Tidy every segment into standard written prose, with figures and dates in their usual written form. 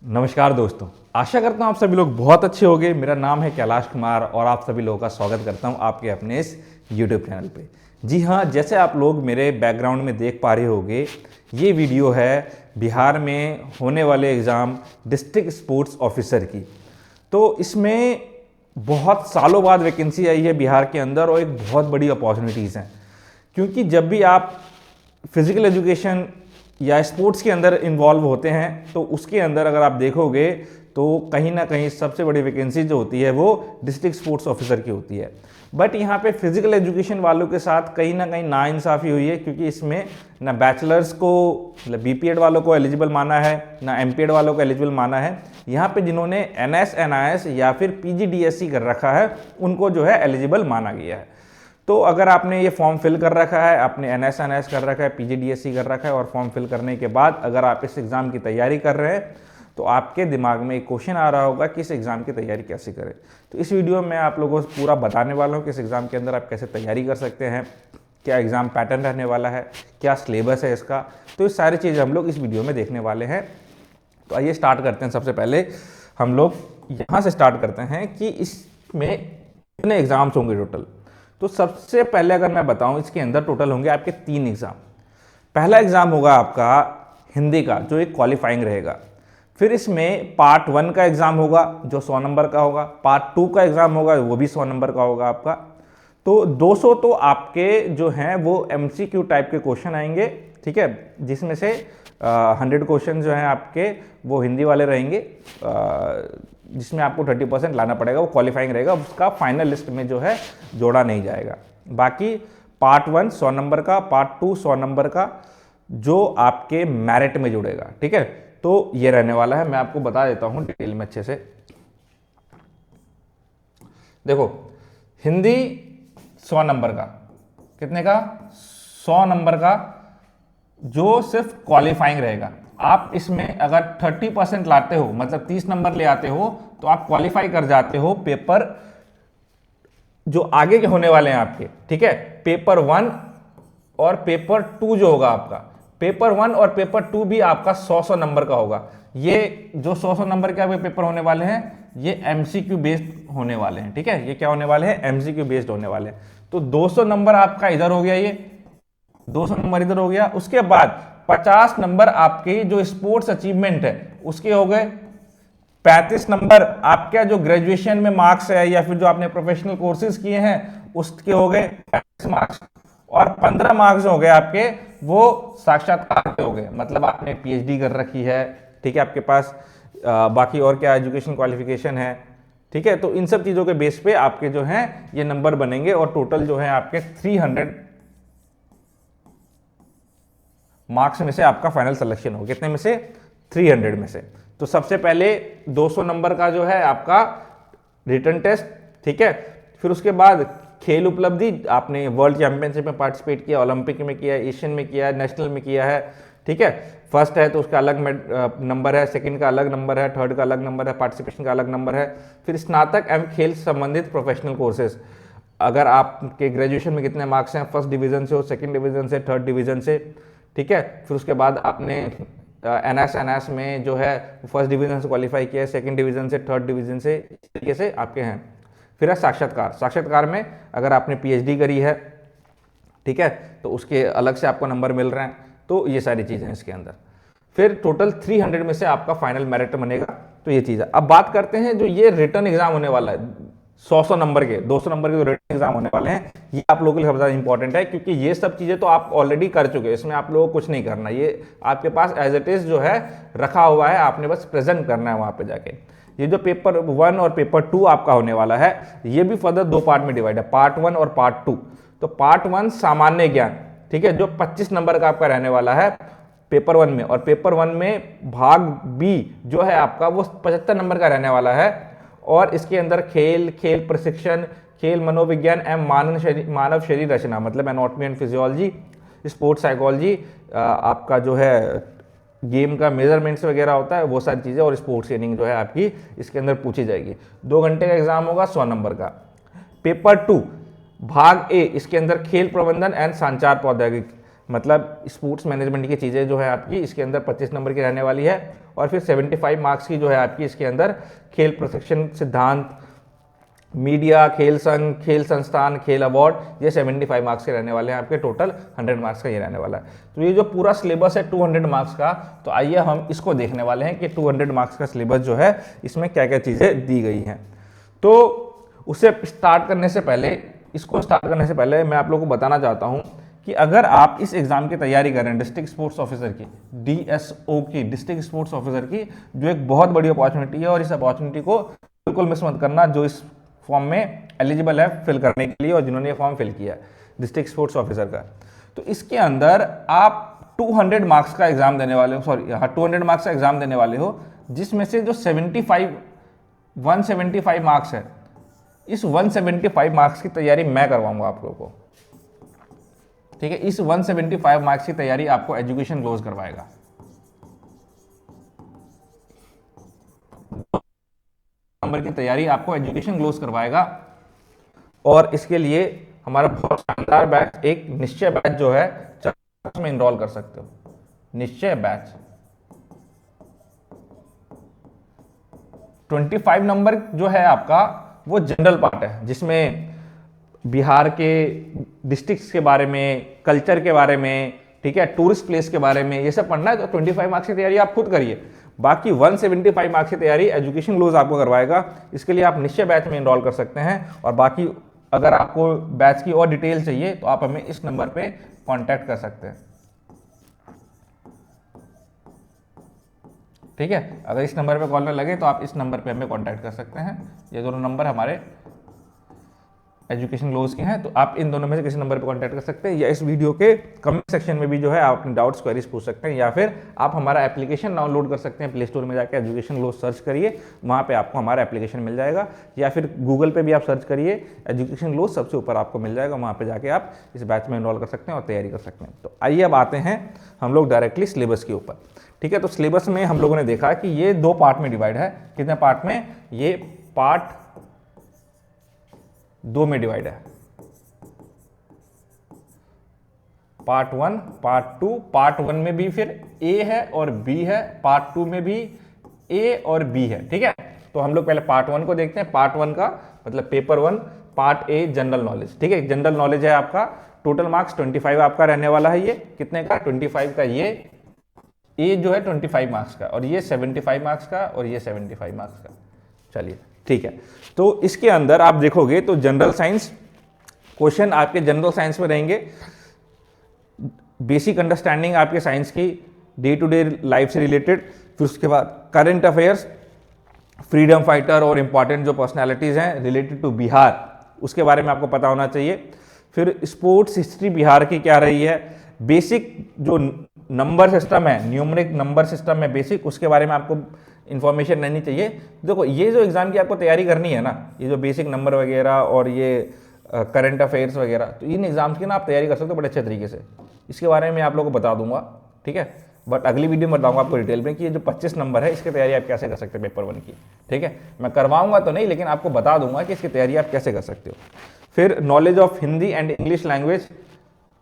नमस्कार दोस्तों, आशा करता हूँ आप सभी लोग बहुत अच्छे होंगे। मेरा नाम है कैलाश कुमार और आप सभी लोगों का स्वागत करता हूँ आपके अपने इस YouTube चैनल पे। जी हाँ, जैसे आप लोग मेरे बैकग्राउंड में देख पा रहे होंगे, ये वीडियो है बिहार में होने वाले एग्ज़ाम डिस्ट्रिक्ट स्पोर्ट्स ऑफिसर की। तो इसमें बहुत सालों बाद वैकेंसी आई है बिहार के अंदर और एक बहुत बड़ी अपॉर्चुनिटीज़ हैं, क्योंकि जब भी आप फिजिकल एजुकेशन या स्पोर्ट्स के अंदर इन्वॉल्व होते हैं तो उसके अंदर अगर आप देखोगे तो कहीं ना कहीं सबसे बड़ी वैकेंसी जो होती है वो डिस्ट्रिक्ट स्पोर्ट्स ऑफिसर की होती है। बट यहाँ पे फिजिकल एजुकेशन वालों के साथ कहीं ना कहीं नाइंसाफ़ी हुई है, क्योंकि इसमें ना बैचलर्स को मतलब बीपीएड वालों को एलिजिबल माना है, ना एमपीएड वालों को एलिजिबल माना है। यहाँ पे जिन्होंने एनएस एनआईएस या फिर पीजीडीएससी कर रखा है उनको जो है एलिजिबल माना गया है। तो अगर आपने ये फॉर्म फिल कर रखा है, आपने एनएस एनआईएस कर रखा है, पीजीडीएससी कर रखा है और फॉर्म फिल करने के बाद अगर आप इस एग्ज़ाम की तैयारी कर रहे हैं तो आपके दिमाग में एक क्वेश्चन आ रहा होगा कि इस एग्ज़ाम की तैयारी कैसे करें। तो इस वीडियो में मैं आप लोगों को पूरा बताने वाला हूँ कि इस एग्ज़ाम के अंदर आप कैसे तैयारी कर सकते हैं, क्या एग्ज़ाम पैटर्न रहने वाला है, क्या सिलेबस है इसका। तो ये सारी चीज़ें हम लोग इस वीडियो में देखने वाले हैं। तो आइए स्टार्ट करते हैं। सबसे पहले हम लोग यहाँ से स्टार्ट करते हैं कि इसमें कितने एग्ज़ाम्स होंगे टोटल। तो सबसे पहले अगर मैं बताऊं, इसके अंदर टोटल होंगे आपके 3 एग्ज़ाम। पहला एग्ज़ाम होगा आपका हिंदी का, जो एक क्वालिफाइंग रहेगा। फिर इसमें पार्ट 1 का एग्ज़ाम होगा जो 100 नंबर का होगा। पार्ट 2 का एग्ज़ाम होगा वो भी 100 नंबर का होगा आपका। तो 200 तो आपके जो हैं वो एमसीक्यू टाइप के क्वेश्चन आएंगे, ठीक है, जिसमें से 100 क्वेश्चन जो हैं आपके वो हिंदी वाले रहेंगे, जिसमें आपको 30% लाना पड़ेगा, वो क्वालिफाइंग रहेगा, उसका फाइनल लिस्ट में जो है जोड़ा नहीं जाएगा। बाकी पार्ट 1 100 नंबर का, पार्ट 2 100 नंबर का, जो आपके मेरिट में जुड़ेगा, ठीक है। तो ये रहने वाला है, मैं आपको बता देता हूँ डिटेल में अच्छे से। देखो, हिंदी 100 नंबर का, कितने का? 100 नंबर का, जो सिर्फ क्वालिफाइंग रहेगा। आप इसमें अगर 30% लाते हो, मतलब 30 नंबर ले आते हो, तो आप क्वालिफाई कर जाते हो पेपर जो आगे के होने वाले हैं आपके, ठीक है। पेपर 1 और पेपर 2 जो होगा आपका, पेपर 1 और पेपर 2 भी आपका 100 नंबर का होगा। ये जो 100 नंबर के आपके पेपर होने वाले हैं ये एमसीक्यू बेस्ड होने वाले हैं, ठीक है। ये क्या होने वाले हैं? एमसीक्यू बेस्ड होने वाले हैं। तो 200 नंबर आपका इधर हो गया, ये 200 नंबर इधर हो गया। उसके बाद 50 नंबर आपके जो स्पोर्ट्स अचीवमेंट है उसके हो गए। 35 नंबर आपका जो ग्रेजुएशन में मार्क्स है या फिर जो आपने प्रोफेशनल कोर्सेज किए हैं उसके हो गए 35 मार्क्स। और 15 मार्क्स हो गए आपके वो साक्षात्कार के हो गए, मतलब आपने पीएचडी कर रखी है, ठीक है, आपके पास बाकी और क्या एजुकेशन क्वालिफिकेशन है, ठीक है। तो इन सब चीज़ों के बेस पे आपके जो हैं ये नंबर बनेंगे और टोटल जो है आपके 300 मार्क्स में से आपका फाइनल सिलेक्शन हो। कितने में से? 300 में से। तो सबसे पहले 200 नंबर का जो है आपका रिटन टेस्ट, ठीक है। फिर उसके बाद खेल उपलब्धि, आपने वर्ल्ड चैंपियनशिप में पार्टिसिपेट किया, ओलंपिक में किया, एशियन में किया है, नेशनल में किया है, ठीक है। फर्स्ट है तो उसका अलग नंबर है, सेकंड का अलग नंबर है, थर्ड का अलग नंबर है, पार्टिसिपेशन का अलग नंबर है। फिर स्नातक एवं खेल संबंधित प्रोफेशनल कोर्सेज, अगर आपके ग्रेजुएशन में कितने मार्क्स हैं, फर्स्ट डिवीजन से हो, सेकेंड डिवीजन से, थर्ड डिवीजन से, ठीक है। फिर उसके बाद आपने एनएस में जो है फर्स्ट डिवीजन से क्वालिफाई किया है, सेकंड डिवीजन से, थर्ड डिवीजन से, इस तरीके से आपके हैं। फिर है साक्षात्कार। साक्षात्कार में अगर आपने पीएचडी करी है, ठीक है, तो उसके अलग से आपको नंबर मिल रहे हैं। तो ये सारी चीज़ें हैं इसके अंदर। फिर टोटल 300 में से आपका फाइनल मेरिट बनेगा। तो ये चीज़ है। अब बात करते हैं जो ये रिटर्न एग्जाम होने वाला है, 100 नंबर के, 200 नंबर के जो रिटन एग्जाम होने वाले हैं, ये आप लोगों के लिए सबसे ज़्यादा इंपॉर्टेंट है, क्योंकि ये सब चीज़ें तो आप ऑलरेडी कर चुके हैं, इसमें आप लोगों को कुछ नहीं करना। ये आपके पास एज इट इज़ जो है रखा हुआ है, आपने बस प्रेजेंट करना है वहाँ पे जाके। ये जो पेपर 1 और पेपर 2 आपका होने वाला है, ये भी फर्दर 2 पार्ट में डिवाइड है, पार्ट 1 और पार्ट 2। तो पार्ट 1 सामान्य ज्ञान, ठीक है, जो 25 नंबर का आपका रहने वाला है पेपर 1 में, और पेपर 1 में भाग बी जो है आपका वो 75 नंबर का रहने वाला है। और इसके अंदर खेल, खेल प्रशिक्षण, खेल मनोविज्ञान एवं मानव शरीर रचना, मतलब anatomy and physiology, sports psychology, आपका जो है गेम का मेजरमेंट्स वगैरह होता है, वो सारी चीज़ें, और स्पोर्ट्स ट्रेनिंग जो है आपकी इसके अंदर पूछी जाएगी। 2 घंटे का एग्जाम होगा, 100 नंबर का। पेपर 2 भाग ए, इसके अंदर खेल प्रबंधन एंड संचार प्रौद्योगिकी, मतलब स्पोर्ट्स मैनेजमेंट की चीज़ें जो है आपकी इसके अंदर 25 नंबर की रहने वाली है। और फिर 75 मार्क्स की जो है आपकी इसके अंदर खेल प्रशिक्षण सिद्धांत, मीडिया, खेल संघ, खेल संस्थान, खेल अवार्ड, ये 75 मार्क्स के रहने वाले हैं आपके। टोटल 100 मार्क्स का ये रहने वाला है। तो ये जो पूरा सिलेबस है 200 मार्क्स का, तो आइए हम इसको देखने वाले हैं कि 200 मार्क्स का सिलेबस जो है इसमें क्या क्या चीज़ें दी गई हैं। तो उसे स्टार्ट करने से पहले, इसको स्टार्ट करने से पहले मैं आप लोगों को बताना चाहता हूँ कि अगर आप इस एग्जाम की तैयारी करें, डिस्ट्रिक्ट स्पोर्ट्स ऑफिसर की, डीएसओ की, डिस्ट्रिक्ट स्पोर्ट्स ऑफिसर की, जो एक बहुत बड़ी अपॉर्चुनिटी है, और इस अपॉर्चुनिटी को बिल्कुल मिस मत करना, जो इस फॉर्म में एलिजिबल है फिल करने के लिए और जिन्होंने ये फॉर्म फिल किया है डिस्ट्रिक्ट स्पोर्ट्स ऑफिसर का। तो इसके अंदर आप 200 मार्क्स का एग्जाम देने वाले हो, सॉरी हाँ 200 मार्क्स का एग्जाम देने वाले हो, जिसमें से जो 175 मार्क्स है, इस 175 मार्क्स की तैयारी मैं करवाऊंगा आप लोगों को, ठीक है। इस 175 मार्क्स की तैयारी आपको एजुकेशन ग्लोज करवाएगा। नंबर की तैयारी आपको एजुकेशन ग्लोज करवाएगा। और इसके लिए हमारा बहुत शानदार बैच, एक निश्चय बैच जो है में इनरोल कर सकते हो। निश्चय बैच 25 नंबर जो है आपका वो जनरल पार्ट है, जिसमें बिहार के डिस्ट्रिक्ट्स के बारे में, कल्चर के बारे में, ठीक है, टूरिस्ट प्लेस के बारे में, ये सब पढ़ना है। तो 25 मार्क्स की तैयारी आप खुद करिए। बाकी 175 मार्क्स की तैयारी एजुकेशन ग्लोज आपको करवाएगा। इसके लिए आप निश्चय बैच में इनरोल कर सकते हैं। और बाकी अगर आपको बैच की और डिटेल चाहिए तो आप हमें इस नंबर पे कांटेक्ट कर सकते हैं, ठीक है। अगर इस नंबर पे कॉल में लगे तो आप इस नंबर पे हमें कांटेक्ट कर सकते हैं। ये दोनों नंबर हमारे एजुकेशन ग्लोज के हैं, तो आप इन दोनों में से किसी नंबर पर कांटेक्ट कर सकते हैं, या इस वीडियो के कमेंट सेक्शन में भी जो है आप अपने डाउट्स क्वेरीज पूछ सकते हैं, या फिर आप हमारा एप्लीकेशन डाउनलोड कर सकते हैं। प्ले स्टोर में जाकर एजुकेशन ग्लोज सर्च करिए, वहाँ पे आपको हमारा एप्लीकेशन मिल जाएगा, या फिर गूगल पे भी आप सर्च करिए एजुकेशन ग्लोज, सबसे ऊपर आपको मिल जाएगा। वहाँ पर जाके आप इस बैच में इनरोल कर सकते हैं और तैयारी कर सकते हैं। तो आइए अब आते हैं हम लोग डायरेक्टली सिलेबस के ऊपर, ठीक है। तो सिलेबस में हम लोगों ने देखा कि ये 2 पार्ट में डिवाइड है। कितने पार्ट में? ये पार्ट 2 में डिवाइड है। Part 1, part 2। पार्ट 1 में भी फिर ए है और बी है, पार्ट 2 में भी ए और बी है, ठीक है। तो हम लोग पहले पार्ट 1 को देखते हैं। पार्ट 1 का मतलब paper 1, part a general knowledge, ठीक है। जनरल नॉलेज है आपका, टोटल मार्क्स 25 आपका रहने वाला है। ये कितने का? 25 का। ये ए जो है 25 मार्क्स का, और ये 75 मार्क्स का, और ये 75 मार्क्स का। चलिए ठीक है। तो इसके अंदर आप देखोगे तो जनरल साइंस क्वेश्चन आपके जनरल साइंस में रहेंगे। बेसिक अंडरस्टैंडिंग आपके साइंस की, डे टू डे लाइफ से रिलेटेड। फिर उसके बाद करंट अफेयर्स, फ्रीडम फाइटर और इंपॉर्टेंट जो पर्सनालिटीज हैं रिलेटेड टू बिहार, उसके बारे में आपको पता होना चाहिए। फिर स्पोर्ट्स हिस्ट्री बिहार की क्या रही है, बेसिक जो नंबर सिस्टम है, न्यूमरिक नंबर सिस्टम है बेसिक, उसके बारे में आपको इन्फॉर्मेशन रहनी चाहिए। देखो ये जो एग्जाम की आपको तैयारी करनी है ना, ये जो बेसिक नंबर वगैरह और ये करंट अफेयर्स वगैरह, तो इन एग्जाम्स की ना आप तैयारी कर सकते हो बड़े अच्छे तरीके से। इसके बारे में आप लोगों को बता दूंगा, ठीक है। बट अगली वीडियो में बताऊंगा आपको डिटेल में कि ये जो 25 नंबर है इसकी तैयारी आप कैसे कर सकते हैं पेपर 1 की, ठीक है। मैं करवाऊंगा तो नहीं, लेकिन आपको बता दूंगा कि इसकी तैयारी आप कैसे कर सकते हो। फिर knowledge of Hindi and English language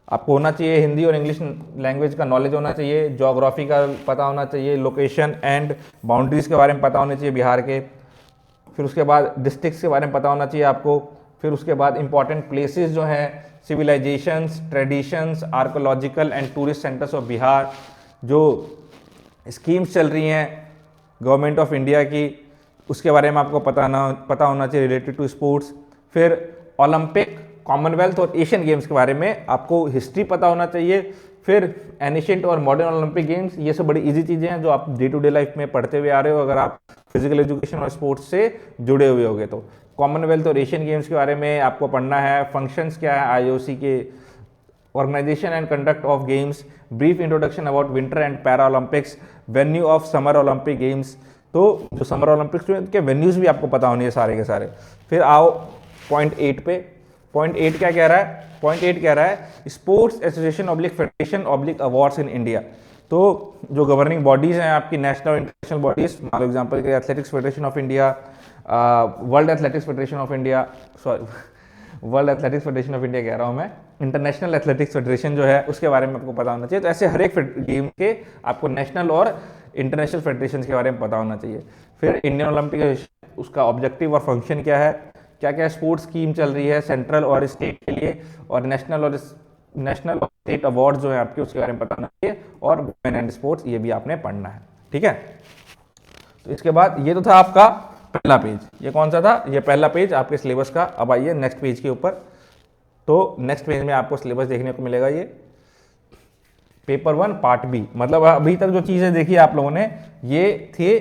आपको होना चाहिए, हिंदी और इंग्लिश लैंग्वेज का नॉलेज होना चाहिए, ज्योग्राफी का पता होना चाहिए, लोकेशन एंड बाउंड्रीज के बारे में पता होने चाहिए बिहार के। फिर उसके बाद डिस्ट्रिक्ट्स के बारे में पता होना चाहिए आपको। फिर उसके बाद इंपॉर्टेंट प्लेसेस जो हैं, civilisations, traditions, archaeological and tourist centres of Bihar, जो स्कीम्स चल रही हैं गवर्नमेंट ऑफ इंडिया की, उसके बारे में आपको पता होना चाहिए रिलेटेड टू स्पोर्ट्स। फिर ओलंपिक, कॉमनवेल्थ और एशियन गेम्स के बारे में आपको हिस्ट्री पता होना चाहिए। फिर एनिशिएंट और मॉडर्न ओलंपिक गेम्स, ये सब बड़ी इजी चीज़ें हैं जो आप डे टू डे लाइफ में पढ़ते हुए आ रहे हो अगर आप फिजिकल एजुकेशन और स्पोर्ट्स से जुड़े हुए होगे तो। कॉमनवेल्थ और एशियन गेम्स के बारे में आपको पढ़ना है, फंक्शंस क्या है आईओसी के, organisation and conduct of games, brief introduction about winter and para Olympics, venue of summer Olympic games. तो जो समर ओलंपिक्स के वेन्यूज़ भी आपको पता होने हैं सारे के सारे। फिर आओ पॉइंट 8 पे। पॉइंट 8 क्या कह रहा है? पॉइंट 8 कह रहा है sports association oblique federation oblique awards in India. तो जो गवर्निंग बॉडीज हैं आपकी, नेशनल और इंटरनेशनल बॉडीज, मान लो एग्जाम्पल के athletics federation of India, world athletics federation of India, sorry world athletics federation of India कह रहा हूँ मैं, इंटरनेशनल एथलेटिक्स फेडरेशन जो है उसके बारे में आपको पता होना चाहिए। तो ऐसे हर एक गेम के आपको नेशनल और इंटरनेशनल फेडरेशन के बारे में पता होना चाहिए। फिर इंडियन ओलंपिक, उसका ऑब्जेक्टिव और फंक्शन क्या है, क्या क्या स्पोर्ट्स स्कीम चल रही है सेंट्रल और स्टेट के लिए, और नेशनल और स्टेट अवार्ड जो है आपके उसके बारे में पता होना चाहिए, और वुमेन एंड स्पोर्ट्स ये भी आपने पढ़ना है। ठीक है, तो इसके बाद ये तो था आपका पहला पेज। ये कौन सा था, ये पहला पेज आपके सिलेबस का। अब आइए नेक्स्ट पेज के ऊपर। तो नेक्स्ट पेज में आपको सिलेबस देखने को मिलेगा, ये पेपर 1 पार्ट बी। मतलब अभी तक जो चीजें देखी आप लोगों ने ये थे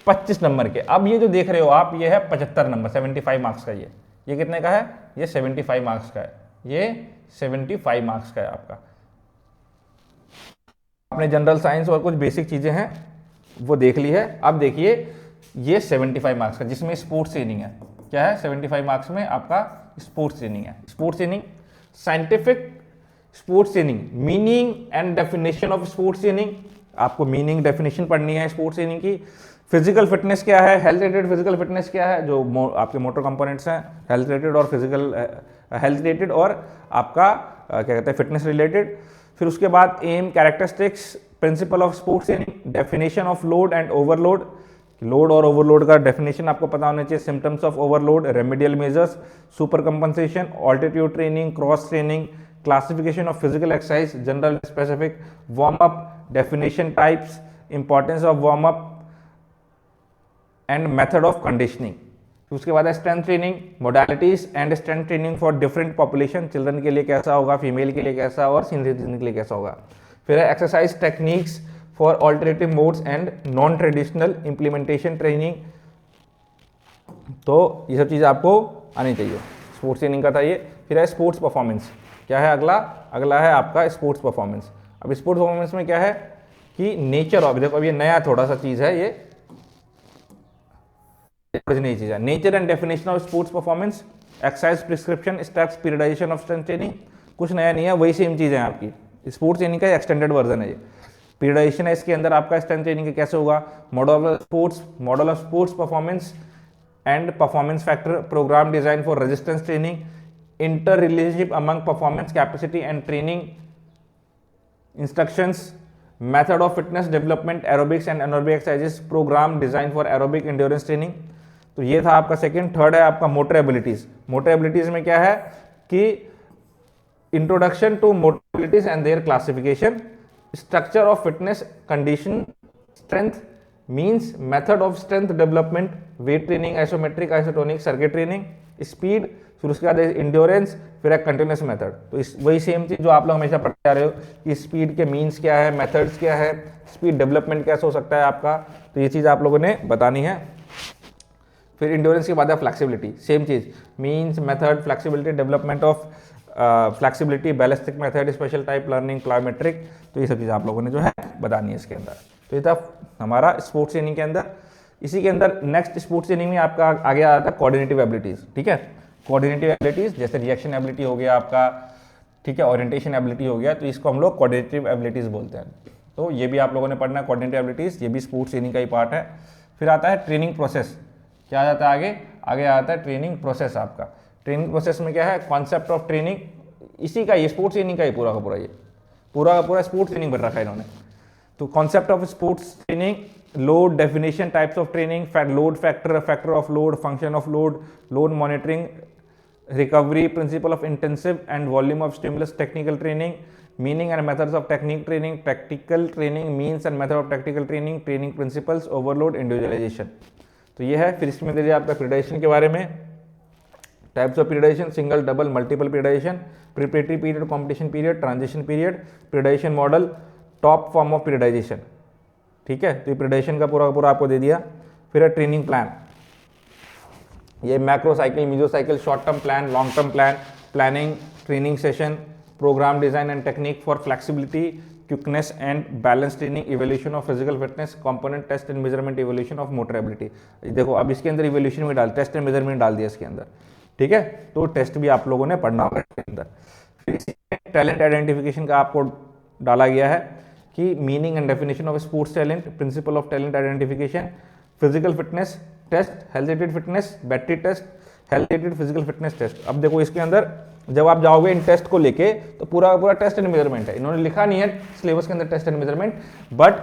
25 नंबर के। अब ये जो देख रहे हो आप, ये है 75 नंबर, 75 मार्क्स का। ये कितने का है, ये 75 मार्क्स का है, ये 75 मार्क्स का है आपका। आपने जनरल साइंस और कुछ बेसिक चीजें हैं वो देख ली है। अब देखिए ये 75 मार्क्स का, जिसमें स्पोर्ट्स ट्रेनिंग है। क्या है 75 मार्क्स में आपका स्पोर्ट्स ट्रेनिंग है। Sports training, scientific sports training, meaning and definition of sports training. आपको मीनिंग डेफिनेशन पढ़नी है स्पोर्ट्स ट्रेनिंग की। फिजिकल फिटनेस क्या है, हेल्थ रिलेटेड फिजिकल फिटनेस क्या है, जो आपके मोटर कंपोनेंट्स हैं, हेल्थ रिलेटेड और फिजिकल हेल्थ रिलेटेड, और आपका क्या कहते हैं फिटनेस रिलेटेड। फिर उसके बाद aim, characteristics, principle of sports training, definition of load and overload. Load और ओवरलोड का डेफिनेशन आपको पता होना चाहिए। Symptoms of overload, remedial measures, super compensation, altitude training, cross training, classification of physical exercise, general specific, warm up, definition types, importance of warm up and method of conditioning. उसके बाद है strength training, modalities and strength training for different population. Children के लिए कैसा होगा, female के लिए कैसा और सीनियर सिटीजन के लिए कैसा होगा। फिर है exercise techniques for alternative modes and non traditional implementation training. तो ये सब चीज़ आपको आनी चाहिए। स्पोर्ट्स ट्रेनिंग का था ये। फिर है स्पोर्ट्स परफॉर्मेंस। क्या है अगला, अगला है आपका स्पोर्ट्स परफॉर्मेंस। अब स्पोर्ट्स परफॉर्मेंस में क्या है कि नेचर ऑफ, देखो अब ये नया थोड़ा सा चीज़ है, ये नई चीज़ है। Nature and definition of sports performance, exercise prescription, steps, periodisation of strength training. कुछ नया नहीं है, वही सेम चीज़ है आपकी। स्पोर्ट्स ट्रेनिंग का एक्सटेंडेड वर्जन है ये। पीरियडाइजेशन है इसके अंदर आपका स्ट्रेंथ ट्रेनिंग का कैसे होगा, model of sports performance and performance factor, programme design for resistance training, inter relationship among performance capacity and training instructions, method of fitness development, aerobics and anaerobic exercises, programme design for aerobic endurance training. तो ये था आपका second. Third है आपका motor abilities. Motor abilities में क्या है कि introduction to motor abilities and their classification, structure of fitness condition, strength, means, method of strength development, weight training, isometric, isotonic, circuit training, speed, फिर उसके बाद इंड्योरेंस, फिर एक कंटिन्यूस मेथड। तो इस वही सेम चीज जो आप लोग हमेशा पढ़ते आ रहे हो कि स्पीड के मीन्स क्या है, मेथड्स क्या है, स्पीड डेवलपमेंट कैसे हो सकता है आपका, तो ये चीज़ आप लोगों ने बतानी है। फिर इंड्योरेंस के बाद है flexibility, same cheese, means, method, flexibility, development of flexibility, ballistic method, special type learning, plyometric. तो ये सब चीज़ आप लोगों ने जो है बतानी है इसके अंदर। तो ये था हमारा स्पोर्ट्स ट्रेनिंग के अंदर। इसी के अंदर नेक्स्ट स्पोर्ट्स ट्रेनिंग में आपका आगे आता है कोऑर्डिनेटिव एबिलिटीज। ठीक है, कोऑर्डिनेटिव एबिलिटीज जैसे रिएक्शन एबिलिटी हो गया आपका, ठीक है, ओरिएंटेशन एबिलिटी हो गया, तो इसको हम लोग कोऑर्डिनेटिव एबिलिटीज बोलते हैं। तो ये भी आप लोगों ने पढ़ना है कोऑर्डिनेटिव एबिलिटीज, ये भी स्पोर्ट्स ट्रेनिंग का ही पार्ट है। फिर आता है ट्रेनिंग प्रोसेस। क्या आ जाता है आगे, आगे आता है ट्रेनिंग प्रोसेस आपका। ट्रेनिंग प्रोसेस में क्या है, कॉन्सेप्ट ऑफ ट्रेनिंग, इसी का ये स्पोर्ट्स ट्रेनिंग का ही पूरा का पूरा, ये पूरा का पूरा स्पोर्ट्स ट्रेनिंग बन रखा है इन्होंने। तो concept of sports training, load, definition, types of training, load factor, factor of load, function of load, load monitoring, recovery, principle of intensive and volume of stimulus, technical training, meaning and methods of technique training, practical training, means and method of tactical training, training principles, overload, individualization। तो ये है। फिर इसमें दे दिया आपका periodisation के बारे में, types of periodisation, single, double, multiple periodisation, preparatory period, competition period, transition period, periodisation model, top form of periodisation. ठीक है, तो ये पीरियडाइजेशन का पूरा पूरा आपको दे दिया। फिर है ट्रेनिंग प्लान, ये macro cycle, meso cycle, short term plan, long term plan, planning, training session, programme design and technique for flexibility, quickness and balance training, evolution of physical fitness, component test and measurement, evolution of motor ability. देखो अब इसके अंदर evolution भी डाल, test and measurement डाल दिया इसके अंदर। ठीक है, तो टेस्ट भी आप लोगों ने पढ़ना होगा इसके अंदर। फिर टैलेंट आइडेंटिफिकेशन का आपको डाला गया है कि meaning and definition of sports talent, principle of talent identification, physical fitness test, health related fitness, battery test, health related physical fitness test. अब देखो इसके अंदर जब आप जाओगे इन टेस्ट को लेके तो पूरा का पूरा टेस्ट एंड मेजरमेंट है। इन्होंने लिखा नहीं है सिलेबस के अंदर test and measurement, but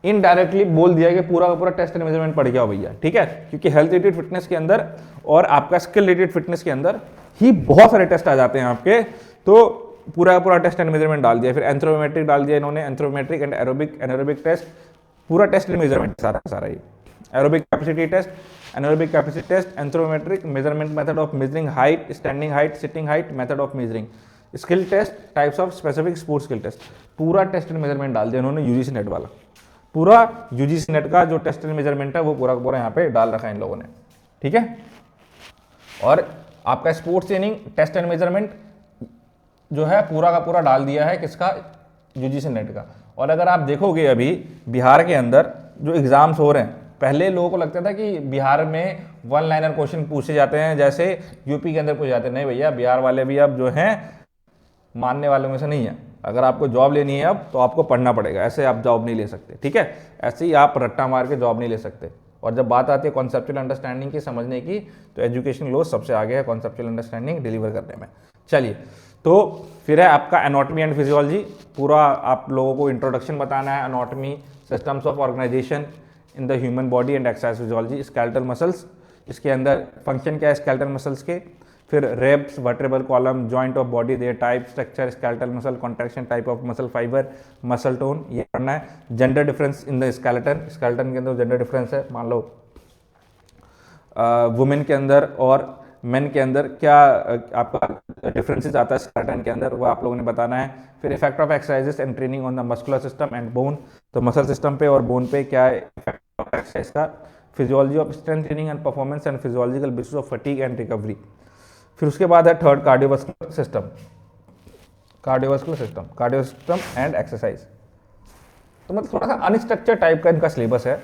indirectly बोल दिया कि पूरा का पूरा टेस्ट एंड मेजरमेंट पढ़ गया भैया, ठीक है, क्योंकि हेल्थ रिलेटेड फिटनेस के अंदर और आपका स्किल रिलेटेड फिटनेस के अंदर ही बहुत सारे टेस्ट आ जाते हैं आपके। तो पूरा का पूरा टेस्ट एंड मेजरमेंट डाल दिया, फिर एंथ्रोपोमेट्रिक डाल दिया इन्होंने, एंथ्रोपोमेट्रिक एंड एरोबिक टेस्ट, पूरा टेस्ट एंड मेजरमेंट सारा सारा ही। Aerobic capacity test, anaerobic capacity test, anthropometric measurement method of measuring height, standing height, sitting height, method of measuring, skill test, types of specific sports skill test, पूरा test and measurement डाल दिया इन्होंने UGC net वाला। पूरा UGC net का जो test and measurement है वो पूरा पूरा यहाँ पे डाल रखा है इन लोगों ने, ठीक है। और आपका sports training test and measurement जो है पूरा का पूरा डाल दिया है किसका, यूजीसी नेट का। और अगर आप देखोगे अभी बिहार के अंदर जो एग्जाम्स हो रहे हैं, पहले लोगों को लगता था कि बिहार में वन लाइनर क्वेश्चन पूछे जाते हैं जैसे यूपी के अंदर पूछे जाते हैं। नहीं भैया, बिहार वाले भी अब जो हैं मानने वालों में से नहीं है। अगर आपको जॉब लेनी है अब तो आपको पढ़ना पड़ेगा, ऐसे आप जॉब नहीं ले सकते, ठीक है। ऐसे ही आप रट्टा मार के जॉब नहीं ले सकते। और जब बात आती है कॉन्सेप्चुअल अंडरस्टैंडिंग की, समझने की, तो एजुकेशन लोग सबसे आगे है कॉन्सेप्चुअल अंडरस्टैंडिंग डिलीवर करने में। चलिए, तो फिर है आपका एनाटॉमी एंड फिजियोलॉजी। पूरा आप लोगों को इंट्रोडक्शन बताना है, anatomy, systems of organisation in the human body and exercise physiology, skeletal muscles, इसके अंदर फंक्शन क्या है स्केलेटल मसल्स के, फिर ribs, vertebral column, joint of body, their type, structure, skeletal muscle, contraction, type of muscle fibre, muscle tone, ये पढ़ना है। Gender difference in the skeleton, skeleton के अंदर जेंडर डिफरेंस है, मान लो वुमेन के अंदर और मेन के अंदर क्या आपका डिफरेंसेस आता है स्केलेटन के अंदर, वो आप लोगों ने बताना है। फिर effect of exercises and training on the muscular system and bone, तो मसल सिस्टम पे और बोन पे क्या है इफेक्ट ऑफ एक्सरसाइज का। Physiology of strength training and performance and physiological basis of fatigue and recovery. फिर उसके बाद है third cardiovascular system, cardiovascular system and exercise. तो मतलब थोड़ा सा अनस्ट्रक्चर्ड टाइप का इनका सिलेबस है।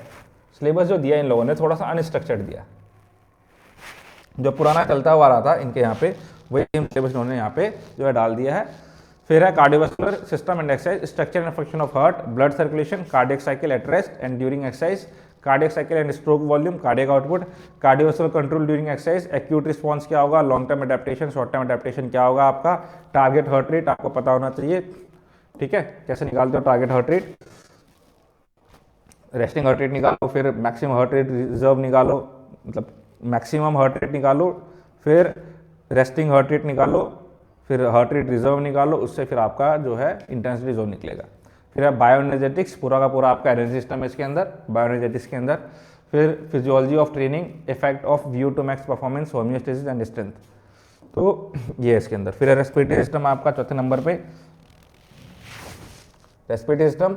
सिलेबस जो दिया इन लोगों ने थोड़ा सा अनस्ट्रक्चर्ड दिया, जो पुराना चलता हुआ रहा था इनके यहाँ पे वही सिलेबस इन्होंने यहाँ पे जो है डाल दिया है। फिर है cardiovascular system and exercise, structure and function of heart, blood circulation, cardiac cycle at rest and during exercise, cardiac cycle and stroke volume, cardiac output, cardiovascular control during exercise, acute response क्या होगा, long term adaptation, short term adaptation क्या होगा आपका, target heart rate आपको पता होना चाहिए, ठीक है, कैसे निकालते हो target heart rate, resting heart rate निकालो, फिर मैक्सिमम हार्ट रेट रिजर्व निकालो, मतलब मैक्सिमम हार्ट रेट निकालो, फिर रेस्टिंग हार्ट रेट निकालो, फिर हार्ट रेट रिजर्व निकालो, उससे फिर आपका जो है इंटेंसिटी जोन निकलेगा। फिर है बायोएनर्जेटिक्स, पूरा का पूरा आपका एनर्जी सिस्टम है इसके अंदर, बायोएनर्जेटिक्स के अंदर। फिर physiology of training, effect of VO two max performance, homeostasis and strength, तो ये है इसके अंदर। फिर है रेस्पिरेटरी सिस्टम आपका चौथे नंबर पे, respiratory system,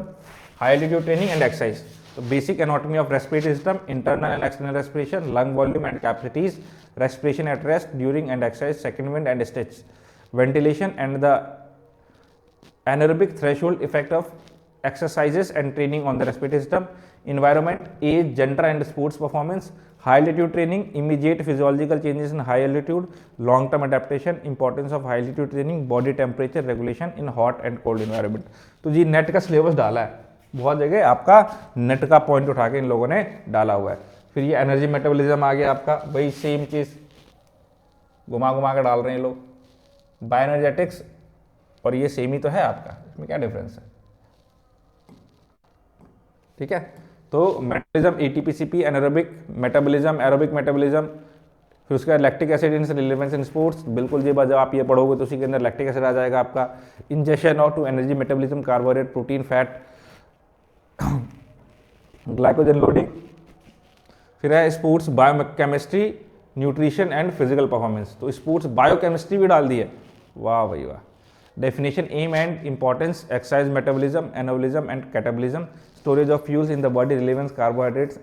high altitude training and exercise, तो basic anatomy of respiratory system, internal and external respiration, lung volume and capacities, respiration at rest during and exercise, second wind and stretch, ventilation and the anaerobic threshold effect of exercises and training on the respiratory system, environment, age, gender and sports performance, high altitude training, immediate physiological changes in high altitude, long term adaptation, importance of high altitude training, body temperature regulation in hot and cold environment। तो जी net का syllabus डाला है, बहुत जगह आपका net का point उठा के इन लोगों ने डाला हुआ है। फिर ये एनर्जी मेटाबॉलिज्म आ गया आपका, वही सेम चीज़ घुमा घुमा के डाल रहे हैं लोग। बायोएनर्जेटिक्स और ये सेम ही तो है आपका, इसमें क्या डिफरेंस है, ठीक है। तो metabolism, ATP-CP, anaerobic metabolism, aerobic metabolism, फिर उसके बाद lactic acid in relevance in sports, बिल्कुल जी जब आप ये पढ़ोगे तो उसी के अंदर लैक्टिक एसिड आ जाएगा आपका। इंजेक्शन और to energy metabolism, carbohydrate, protein, fat, glycogen loading. फिर है sports biochemistry, nutrition and physical performance, तो स्पोर्ट्स बायोकेमिस्ट्री भी डाल दी है, वाह भाई वाह। Definition, aim and importance, exercise metabolism, anabolism and catabolism, storage of fuels in the body, relevance, carbohydrates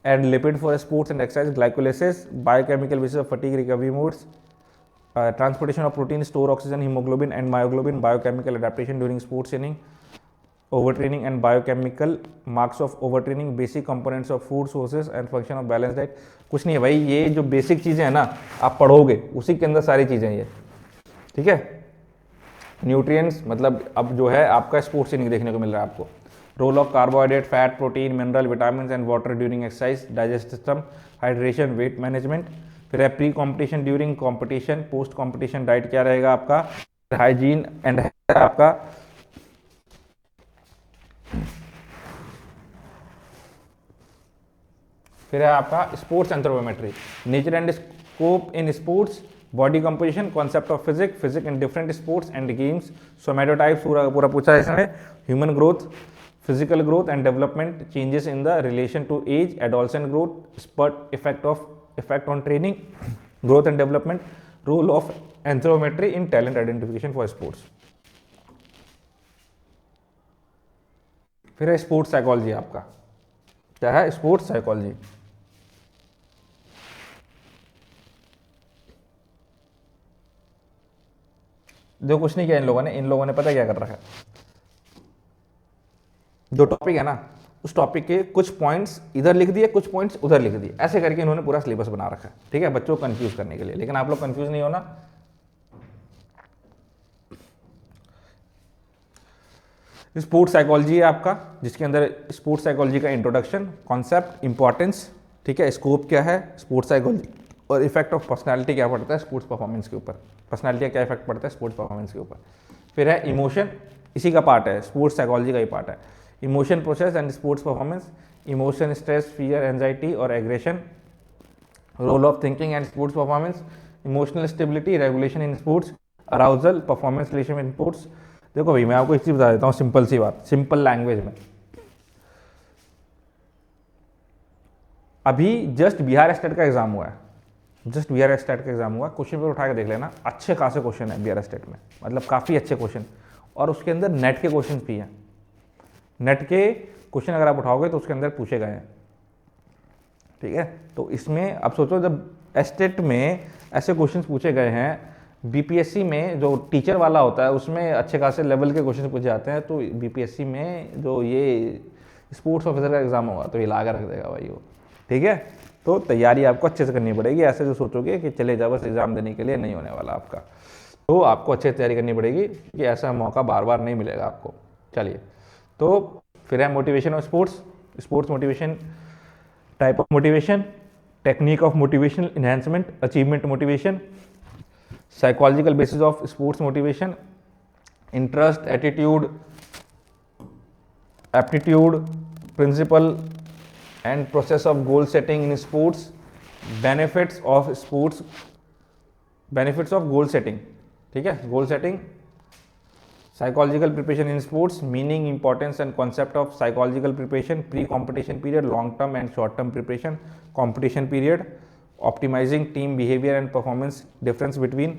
and lipid for sports and exercise, glycolysis, biochemical basis of fatigue recovery modes, transportation of protein, store oxygen, haemoglobin and myoglobin, biochemical adaptation during sports training, overtraining and biochemical marks of overtraining, basic components of food sources and function of balanced diet। कुछ नहीं है भाई, ये जो basic चीज़ें हैं ना आप पढ़ोगे उसी के अंदर सारी चीज़ें ये, ठीक है। न्यूट्रिएंट्स मतलब अब जो है आपका स्पोर्ट्स ट्रेनिंग देखने को मिल रहा है आपको। Role of carbohydrate, fat, protein, mineral, vitamin and water during exercise, digest system, hydration, weight management, फिर है pre competition, during competition, post competition diet क्या रहेगा आपका, हाइजीन एंड आपका फिर है आपका sports anthropometry, nature and scope in sports, body composition, concept of physics in different sports and games, somatotypes पूरा पूरा पूछा है इसमें, human growth, physical growth and development, changes in the relation to age, adolescent growth, spurt effect on training, growth and development, role of anthropometry in talent identification for sports. फिर है sports psychology आपका, क्या है sports psychology. जो कुछ नहीं किया इन लोगों ने पता क्या कर रखा है, जो टॉपिक है ना उस टॉपिक के कुछ पॉइंट्स इधर लिख दिए, कुछ पॉइंट्स उधर लिख दिए, ऐसे करके इन्होंने पूरा सिलेबस बना रखा है, ठीक है, बच्चों को कंफ्यूज करने के लिए। लेकिन आप लोग कंफ्यूज नहीं होना। स्पोर्ट्स साइकोलॉजी है आपका, जिसके अंदर स्पोर्ट्स साइकोलॉजी का इंट्रोडक्शन, कॉन्सेप्ट, इंपॉर्टेंस, ठीक है, स्कोप क्या है स्पोर्ट्स साइकोलॉजी, और इफेक्ट ऑफ पर्सनालिटी क्या पड़ता है स्पोर्ट्स परफॉर्मेंस के ऊपर, पर्सनालिटी का क्या इफेक्ट पड़ता है स्पोर्ट्स परफॉर्मेंस के ऊपर। फिर है इमोशन, इसी का पार्ट है, स्पोर्ट्स साइकोलॉजी का ही पार्ट है, emotion process and sports performance, emotion, stress, fear, anxiety और aggression, role of thinking and sports performance, emotional stability, regulation in sports, arousal, performance relation in sports. देखो भाई मैं आपको एक चीज़ बता देता हूँ, सिंपल सी बात, सिंपल लैंग्वेज में। अभी जस्ट बिहार स्टेट का एग्जाम हुआ है, जस्ट बिहार स्टेट का एग्जाम हुआ, क्वेश्चन पेपर उठा के देख लेना, अच्छे खासे क्वेश्चन है बिहार स्टेट में, मतलब काफ़ी अच्छे क्वेश्चन, और उसके अंदर नेट के क्वेश्चन भी हैं। नेट के क्वेश्चन अगर आप उठाओगे तो उसके अंदर पूछे गए हैं, ठीक है। तो इसमें अब सोचो, जब स्टेट में ऐसे क्वेश्चन पूछे गए हैं, बीपीएससी में जो टीचर वाला होता है उसमें अच्छे खासे लेवल के क्वेश्चन पूछे जाते हैं, तो बीपीएससी में जो ये स्पोर्ट्स ऑफिसर का एग्जाम होगा तो ये ला कर रख देगा भाई वो, ठीक है। तो तैयारी आपको अच्छे से करनी पड़ेगी, ऐसे जो सोचोगे कि चले जाओ बस एग्जाम देने के लिए, नहीं होने वाला आपका। तो आपको अच्छे से तैयारी करनी पड़ेगी कि ऐसा मौका बार बार नहीं मिलेगा आपको। चलिए, तो फिर है motivation of sports, sports motivation, type of motivation, technique of motivational enhancement, achievement motivation, psychological basis of sports motivation, interest, attitude, aptitude, principle and process of goal setting in sports, benefits of sports, benefits of goal setting, ठीक है, goal setting, psychological preparation in sports, meaning, importance and concept of psychological preparation, pre competition period, long term and short term preparation, competition period, optimizing team behavior and performance, difference between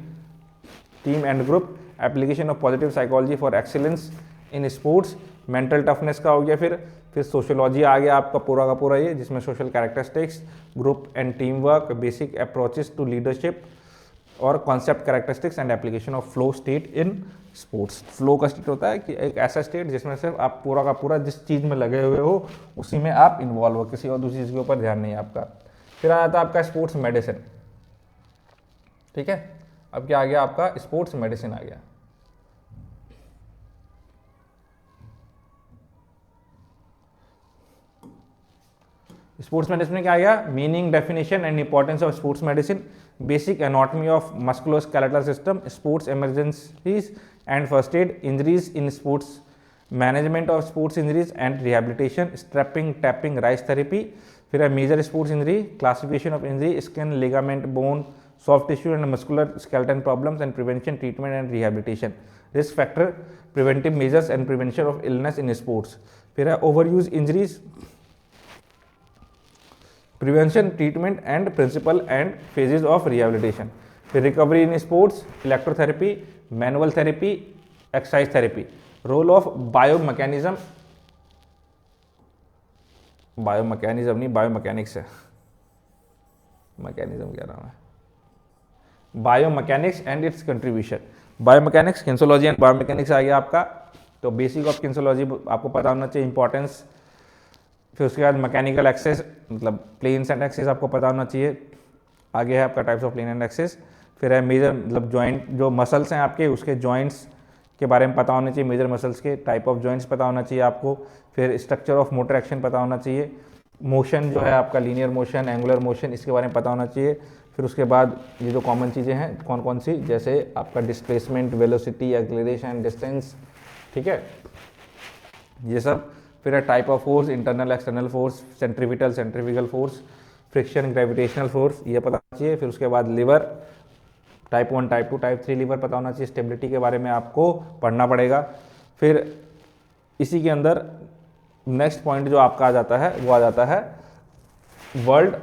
team and group, application of positive psychology for excellence in sports, mental toughness का हो गया। फिर sociology आ गया आपका पूरा का पूरा ये, जिसमें social characteristics, group and team work, basic approaches to leadership, और concept, characteristics and application of flow state in sports. Flow का स्टेट होता है कि एक ऐसा स्टेट जिसमें सिर्फ आप पूरा का पूरा जिस चीज़ में लगे हुए हो उसी में आप इन्वॉल्व हो, किसी और दूसरी चीज़ के ऊपर ध्यान नहीं है आपका। फिर आ जाता है आपका स्पोर्ट्स मेडिसिन, ठीक है। अब क्या आ गया आपका स्पोर्ट्स मेडिसिन आ गया। स्पोर्ट्स मेडिसिन में क्या आ गया, meaning, definition and importance of sports medicine, basic anatomy of musculoskeletal system, sports emergencies and first aid, injuries in sports, management of sports injuries and rehabilitation, strapping, taping, RICE therapy. फिर है major sports injury, classification of injury, skin, ligament, bone, soft tissue and muscular skeleton problems and prevention, treatment and rehabilitation, risk factor, preventive measures and prevention of illness in sports. फिर है over use injuries, prevention, treatment and principle and phases of rehabilitation. फिर recovery in sports, electrotherapy, manual therapy, exercise therapy, role of biomechanism, biomechanism नहीं biomechanics है, mechanism क्या नाम है, biomechanics and its contribution, biomechanics, kinesiology and biomechanics आ गया आपका। तो बेसिक ऑफ किन्सोलॉजी आपको पता होना चाहिए, इंपॉर्टेंस। फिर उसके बाद मैकेनिकल एक्सेस, मतलब प्लेन्स एंड एक्सेस आपको पता होना चाहिए। आगे है आपका types of plane and axes. फिर है मेजर, मतलब जॉइंट, जो मसल्स हैं आपके उसके जॉइंट्स के बारे में पता होना चाहिए, मेजर मसल्स के टाइप ऑफ जॉइंट्स पता होना चाहिए आपको। फिर स्ट्रक्चर ऑफ मोटर एक्शन पता होना चाहिए। मोशन जो है आपका लीनियर मोशन, एंगुलर मोशन, इसके बारे में पता होना चाहिए। फिर उसके बाद ये जो कॉमन चीज़ें हैं कौन कौन सी, जैसे आपका डिस्प्लेसमेंट, वेलोसिटी, एक्सेलरेशन, डिस्टेंस, ठीक है, ये सब। फिर है type of force, internal external force, centripetal centrifugal force, friction, gravitational force, ये पता होना चाहिए। फिर उसके बाद lever, type 1, type 2, type 3 lever पता होना चाहिए। स्टेबिलिटी के बारे में आपको पढ़ना पड़ेगा। फिर इसी के अंदर नेक्स्ट पॉइंट जो आपका आ जाता है वो आ जाता है वर्ल्ड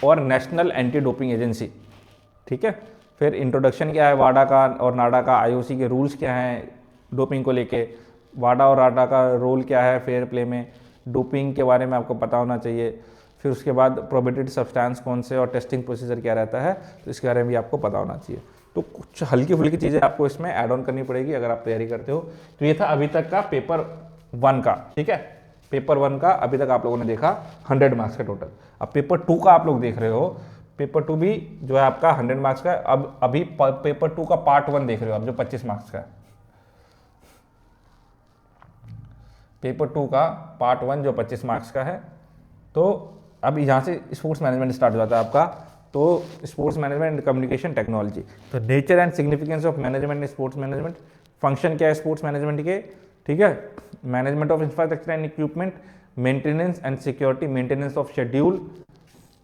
और नेशनल एंटी डोपिंग एजेंसी, ठीक है। फिर इंट्रोडक्शन क्या है वाडा का और नाडा का, आईओसी के रूल्स क्या हैं डोपिंग को लेके, वाडा और नाडा का रोल क्या है फेयर प्ले में, डोपिंग के बारे में आपको पता होना चाहिए। फिर उसके बाद प्रोहिबिटेड सब्सटेंस कौन से और टेस्टिंग प्रोसीजर क्या रहता है, तो इसके बारे में भी आपको पता होना चाहिए। तो कुछ हल्की फुल्की चीज़ें आपको इसमें ऐड ऑन करनी पड़ेगी अगर आप तैयारी करते हो। तो ये था अभी तक का पेपर 1 का, ठीक है। पेपर 1 का अभी तक आप लोगों ने देखा 100 मार्क्स का टोटल। अब पेपर 2 का आप लोग देख रहे हो, पेपर 2 भी जो है आपका 100 मार्क्स का है। अब अभी पेपर 2 का पार्ट 1 देख रहे हो आप, जो 25 मार्क्स का है। पेपर 2 का पार्ट 1 जो 25 मार्क्स का है। तो अब यहाँ से स्पोर्ट्स मैनेजमेंट स्टार्ट हो जाता है आपका। तो sports management and communication technology, तो nature and significance of management in sports management, function क्या है स्पोर्ट्स मैनेजमेंट के, ठीक है। Management of infrastructure and equipment, maintenance and security, maintenance of schedule,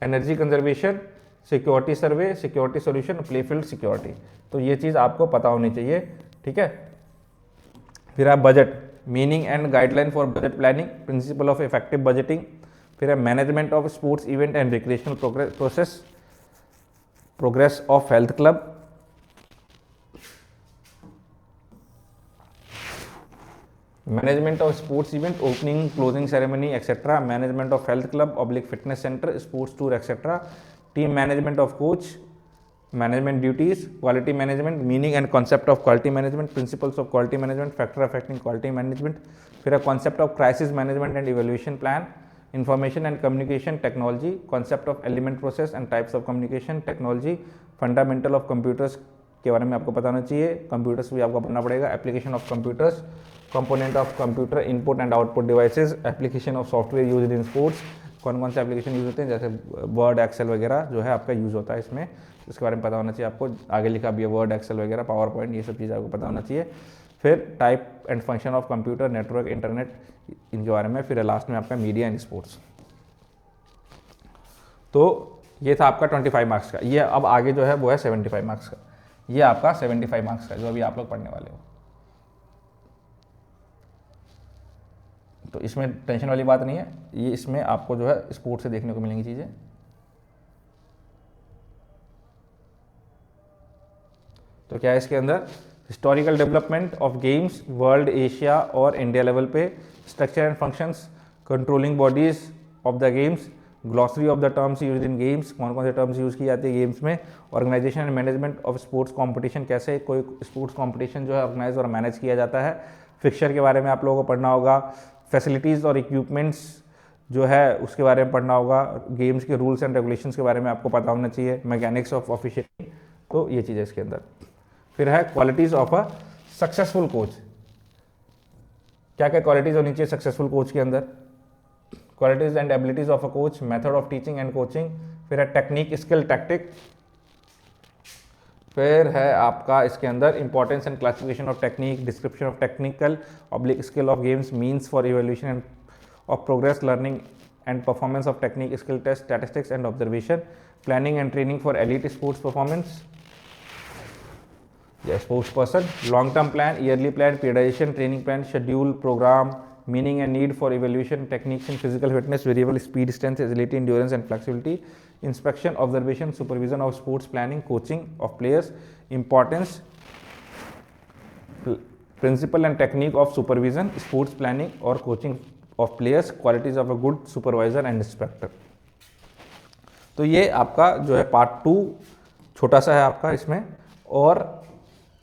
energy conservation, security survey, security solution, playfield security. तो ये चीज़ आपको पता होनी चाहिए, ठीक है। फिर आप budget, meaning and guideline for budget planning, principle of effective budgeting. फिर है management of sports event and recreational process, progress of health club, management of sports event, opening closing ceremony etcetera, management of health club oblique fitness centre, sports tour etcetera, team management of coach, management duties, quality management, meaning and concept of quality management, principles of quality management, factor affecting quality management. फिर है concept of crisis management and evaluation plan, information and communication technology, concept of element process and types of communication technology, fundamental of computers के बारे में आपको पता होना चाहिए, computers भी आपको पढ़ना पड़ेगा, application of computers, component of computer, input and output devices, application of software used in sports, कौन कौन से एप्लीकेशन यूज होते हैं, जैसे वर्ड, एक्सेल वगैरह जो है आपका यूज़ होता है इसमें, इसके बारे में पता होना चाहिए आपको। आगे लिखा भी है वर्ड, एक्सेल वगैरह, पावर पॉइंट, ये सब चीज़ें आपको पता होना चाहिए। फिर type and function of computer, network, internet, इनके बारे में। फिर लास्ट में आपका मीडिया एंड स्पोर्ट्स। तो ये था आपका 25 मार्क्स का। ये अब आगे जो है वो है 75 मार्क्स का। ये आपका 75 मार्क्स का जो अभी आप लोग पढ़ने वाले हो। तो इसमें टेंशन वाली बात नहीं है, ये इसमें आपको जो है स्पोर्ट्स से देखने को मिलेंगी चीज़ें। तो क्या है इसके अंदर, historical development of games world, Asia और इंडिया लेवल पे, structure and functions, controlling bodies of the games, glossary of the terms use in games, कौन कौन से टर्म्स यूज़ की जाती है गेम्स में, organisation and management of sports competition, कैसे कोई स्पोर्ट्स कंपटीशन जो है ऑर्गेनाइज और मैनेज किया जाता है, फिक्सचर के बारे में आप लोगों को पढ़ना होगा, फैसिलिटीज़ और इक्विपमेंट्स जो है उसके बारे में पढ़ना होगा, गेम्स के रूल्स एंड रेगुलेशंस के बारे में आपको पता होना चाहिए, मैकेनिक्स ऑफ ऑफिशियलिंग, तो ये चीज़ें इसके अंदर। फिर है qualities of a successful coach, क्या क्या क्वालिटीज़ होनी चाहिए सक्सेसफुल कोच के अंदर, qualities and abilities of a coach, method of teaching and coaching. फिर है टेक्निक, स्किल, टैक्टिक। फिर है आपका इसके अंदर importance and classification of technique, description of technical oblique skill of games, means for evaluation and of progress, learning and performance of technique, skill test, statistics and observation, planning and training for elite sports performance या sports person, long term plan, yearly plan, periodisation, training plan, schedule, programme, meaning and need for evaluation, techniques in physical fitness, variable speed, strength, agility, endurance and flexibility, inspection, observation, supervision of sports planning, coaching of players, importance, principle and technique of supervision, sports planning or coaching of players, qualities of a good supervisor and inspector। तो ये आपका जो है part 2 छोटा सा है आपका इसमें। और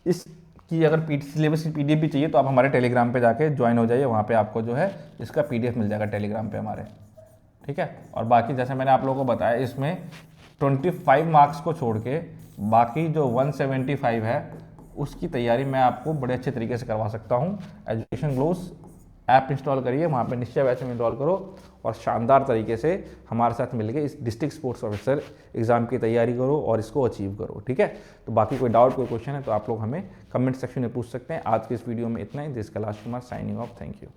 इस कि अगर सिलेबस की पीडीएफ भी चाहिए तो आप हमारे टेलीग्राम पे जाके ज्वाइन हो जाइए, वहाँ पे आपको जो है इसका पीडीएफ मिल जाएगा टेलीग्राम पे हमारे, ठीक है। और बाकी जैसे मैंने आप लोगों को बताया इसमें 25 मार्क्स को छोड़ के बाकी जो 175 है उसकी तैयारी मैं आपको बड़े अच्छे तरीके से करवा सकता हूँ। एजुकेशन ग्लोस ऐप इंस्टॉल करिए, वहाँ पे निश्चय बैच में इनरोल करो और शानदार तरीके से हमारे साथ मिलकर इस डिस्ट्रिक्ट स्पोर्ट्स ऑफिसर एग्जाम की तैयारी करो और इसको अचीव करो, ठीक है। तो बाकी कोई डाउट, कोई क्वेश्चन है तो आप लोग हमें कमेंट सेक्शन में पूछ सकते हैं। आज के इस वीडियो में इतना ही। This Kailash Kumar signing off. Thank you.